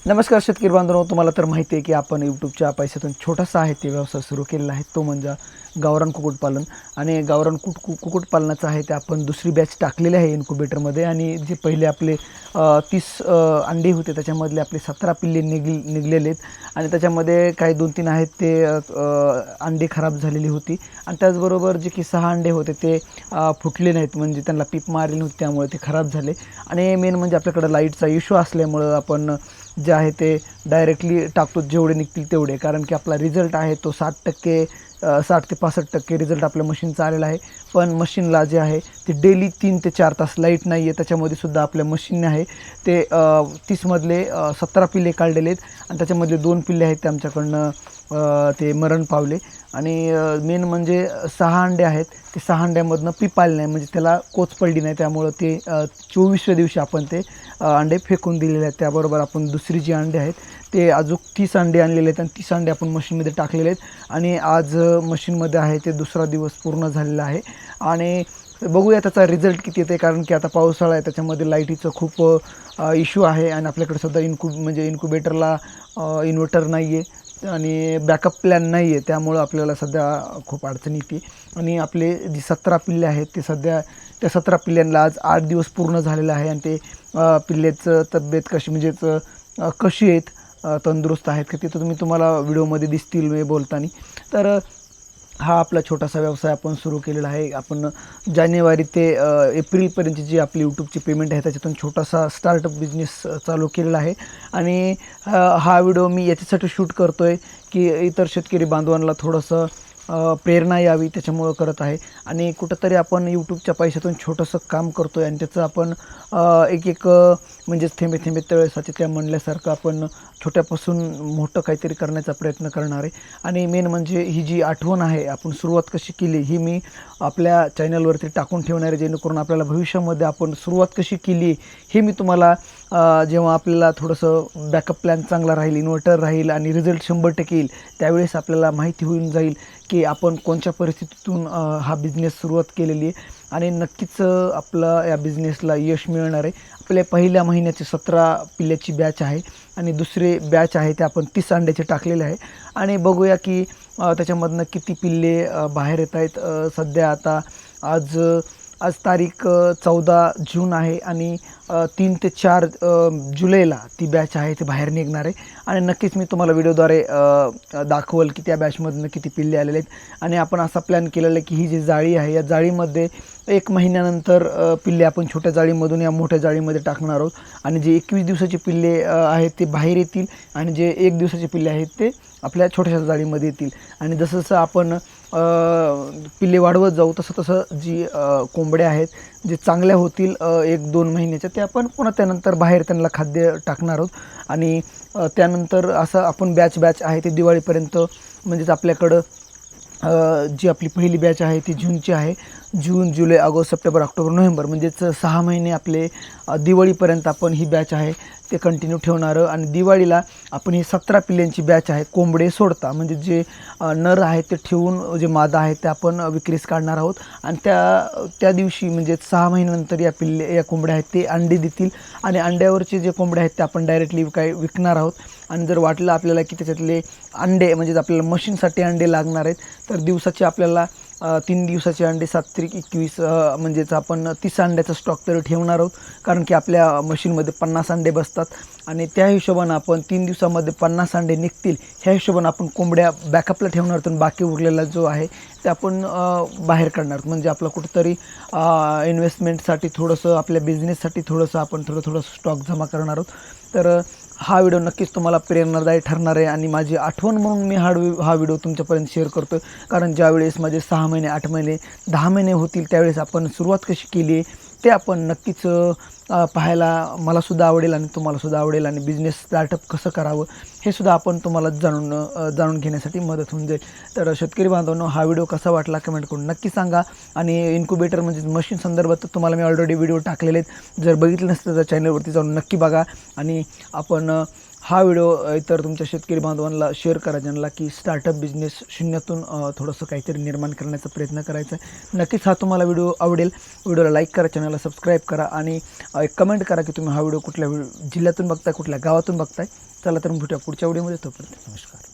नमस्कार शेतकरी बांधवांनो, तुम्हाला तर माहिती आहे की आपण यूट्यूबच्या पैशातून छोटासा आहे ते व्यवसाय सुरू केलेला आहे, तो म्हणजे गावरान कुक्कुटपालन. आणि गावरान कुक्कुटपालनाचं आहे ते आपण दुसरी बॅच टाकलेली आहे इन्क्युबेटरमध्ये. आणि जे पहिले आपले 30 अंडे होते त्याच्यामधले आपले 17 पिल्ले निघलेले आहेत. आणि त्याच्यामध्ये काही 2-3 आहेत ते अंडे खराब झालेली होती. आणि त्याचबरोबर जे की 6 अंडे होते ते फुटले नाहीत, म्हणजे त्यांना पीप मारली नव्हती, त्यामुळे ते खराब झाले. आणि मेन म्हणजे आपल्याकडं लाईटचा इश्यू असल्यामुळं आपण जे आहे ते डायरेक्टली टाकतो, जेवढे निघतील तेवढे. कारण की आपला रिझल्ट आहे तो 60% 60 ते 65% रिझल्ट आपल्या मशीनचा आलेला आहे. पण मशीनला जे आहे ते डेली 3 ते 4 तास लाईट नाही आहे. त्याच्यामध्ये सुद्धा आपल्या मशीनने आहे ते 30मधले 17 पिल्ले काढलेले आहेत. आणि त्याच्यामधले 2 पिल्ले आहेत ते आमच्याकडनं ते मरण पावले. आणि मेन म्हणजे 6 अंडे आहेत, ते 6 अंड्यामधनं पीप आले नाही, म्हणजे त्याला कोच पडली नाही. त्यामुळं ते 24व्या दिवशी आपण ते अंडे फेकून दिलेले आहेत. त्याबरोबर आपण दुसरी जी अंडे आहेत ते अजून 30 अंडे आणलेले आहेत आणि 30 अंडे आपण मशीनमध्ये टाकलेले आहेत. आणि आज मशीनमध्ये आहे ते दुसरा दिवस पूर्ण झालेला आहे. आणि बघूया त्याचा रिझल्ट किती येते, कारण की आता पावसाळा आहे, त्याच्यामध्ये लाईटीचं खूप इश्यू आहे. आणि आपल्याकडे सुद्धा इन्क्युबेटरला इन्व्हर्टर नाही आहे आणि बॅकअप प्लॅन नाही आहे, त्यामुळं आपल्याला सध्या खूप अडचण येते. आणि आपले जी 17 पिल्ले आहेत ते सध्या त्या 17 पिल्ल्यांना आज 8 दिवस पूर्ण झालेलं आहे. आणि ते पिल्लेचं तब्येत कशी, म्हणजेच कशी आहेत, तंदुरुस्त आहेत का, ते तर तुम्हाला व्हिडिओमध्ये दिसतील मी बोलताना. तर हा आपला छोटासा व्यवसाय आपण सुरू केलेला आहे. आपण जानेवारी ते एप्रिलपर्यंतची जी आपली यूट्यूबची पेमेंट आहे त्याच्यातून छोटासा स्टार्टअप बिझनेस चालू केलेला आहे. आणि हा व्हिडिओ मी याच्यासाठी शूट करतो आहे की इतर शेतकरी बांधवांना थोडंसं प्रेरणा यावी, त्याच्यामुळं करत आहे. आणि कुठंतरी आपण यूट्यूबच्या पैशातून छोटंसं काम करतो आहे आणि त्याचं आपण एक म्हणजेच थेंबे थेंबे तळे साचे त्या म्हणल्यासारखं आपण छोट्यापासून मोठं काहीतरी करण्याचा प्रयत्न करणार आहे. आणि मेन म्हणजे ही जी आठवण आहे, आपण सुरुवात कशी केली ही मी आपल्या चॅनलवरती टाकून ठेवणार आहे, जेणेकरून आपल्याला भविष्यामध्ये आपण सुरुवात कशी केली हे मी तुम्हाला जेव्हा आपल्याला थोडंसं बॅकअप प्लॅन चांगला राहील, इन्व्हर्टर राहील आणि रिझल्ट 100% येईल, त्यावेळेस आपल्याला माहिती होऊन जाईल की आपण कोणत्या परिस्थितीतून हा बिझनेस सुरुवात केलेली आहे. आणि नक्कीच आपलं या बिझनेसला यश मिळणार आहे. आपल्या पहिल्या महिन्याची 17 पिल्ल्याची बॅच आहे आणि दुसरे बॅच आहे ते आपण 30 अंड्याचे टाकलेले आहे. आणि बघूया की त्याच्यामधनं किती पिल्ले बाहेर येत आहेत. सध्या आता आज आज तारीख 14 जून आहे आणि 3 ते 4 जुलैला ती बॅच आहे ते बाहेर निघणार आहे. आणि नक्कीच मी तुम्हाला व्हिडिओद्वारे दाखवल की त्या बॅचमधनं किती पिल्ले आलेले आहेत. आणि आपण असा प्लॅन केलेला आहे की ही जी जाळी आहे या जाळीमध्ये 1 महिन्यानंतर पिल्ले आपण छोट्या जाळीमधून या मोठ्या जाळीमध्ये टाकणार आहोत. आणि जे 21 दिवसाचे पिल्ले आहेत ते बाहेर येतील आणि जे 1 दिवसाचे पिल्ले आहेत ते आपल्या छोट्याशा जाळीमध्ये येतील. आणि जसं जसं आपण पिल्ले वाढवत जाऊ तसं तसं जी कोंबड्या आहेत जे चांगल्या होतील 1-2 महिन्याच्या, ते आपण पुन्हा त्यानंतर बाहेर त्यांना खाद्य टाकणार आहोत. आणि त्यानंतर असं आपण बॅच आहे ते दिवाळीपर्यंत, म्हणजेच आपल्याकडं जी आपली पहिली बॅच आहे ती जूनची आहे. जून, जुलै, ऑगस्ट, सप्टेंबर, ऑक्टोबर, नोव्हेंबर, म्हणजेच 6 महिने आपले दिवाळीपर्यंत आपण ही बॅच आहे ते कंटिन्यू ठेवणार. आणि दिवाळीला आपण ही 17 पिल्ल्यांची बॅच आहे कोंबडे सोडता, म्हणजे जे नर आहेत ते ठेवून जे मादा आहेत ते आपण विक्रीस काढणार आहोत. आणि त्या दिवशी म्हणजे 6 महिन्यानंतर या कोंबड्या आहेत ते अंडे देतील. आणि अंड्यावरचे जे कोंबड्या आहेत ते आपण डायरेक्टली विकणार आहोत. आणि जर वाटलं आपल्याला की त्याच्यातले अंडे, म्हणजेच आपल्याला मशीनसाठी अंडे लागणार आहेत, तर दिवसाचे आपल्याला 3 दिवसाचे अंडे 7-21 म्हणजेच आपण 30 अंड्याचा स्टॉक तर ठेवणार आहोत. कारण की आपल्या मशीनमध्ये 50 अंडे बसतात आणि त्या हिशोबानं आपण 3 दिवसामध्ये 50 अंडे निघतील ह्या हिशोबानं आपण कोंबड्या बॅकअपला ठेवणार. तर बाकी उरलेला जो आहे ते आपण बाहेर काढणार. म्हणजे आपलं कुठंतरी इन्व्हेस्टमेंटसाठी थोडंसं, आपल्या बिझनेससाठी थोडंसं आपण थोडं स्टॉक जमा करणार आहोत. तर हा व्हिडिओ नक्कीच तुम्हाला प्रेरणादायी ठरणार आहे. आणि माझी आठवण म्हणून मी हा व्हिडिओ तुमच्यापर्यंत शेअर करतो आहे. कारण ज्यावेळेस माझे 6 महिने, 8 महिने, 10 महिने होतील त्यावेळेस आपण सुरुवात कशी केली आहे ते आपण नक्कीच पाहायला मलासुद्धा आवडेल आणि तुम्हालासुद्धा आवडेल. आणि बिझनेस स्टार्टअप कसं करावं हे सुद्धा आपण तुम्हाला जाणून घेण्यासाठी मदत होऊन जाईल. तर शेतकरी बांधवांनो, हा व्हिडिओ कसा वाटला कमेंट करून नक्की सांगा. आणि इन्क्युबेटर म्हणजे मशीन संदर्भात तुम्हाला मी ऑलरेडी व्हिडिओ टाकलेले आहेत, जर बघितले नसतील तर चॅनलवरती जाऊन नक्की बघा. आणि आपण हा व्हिडिओ इतर तुमच्या शेतकरी बांधवांना शेअर करा, ज्यांना की स्टार्टअप बिझनेस शून्यातून थोडंसं काहीतरी निर्माण करण्याचा प्रयत्न करायचा आहे. नक्कीच हा तुम्हाला व्हिडिओ आवडेल. व्हिडिओला लाईक करा, चॅनलला सबस्क्राईब करा आणि एक कमेंट करा की तुम्ही हा व्हिडिओ कुठल्या जिल्ह्यातून बघताय, कुठल्या गावातून बघताय. चला तर भेटूया पुढच्या व्हिडिओमध्ये. तोपर्यंत नमस्कार.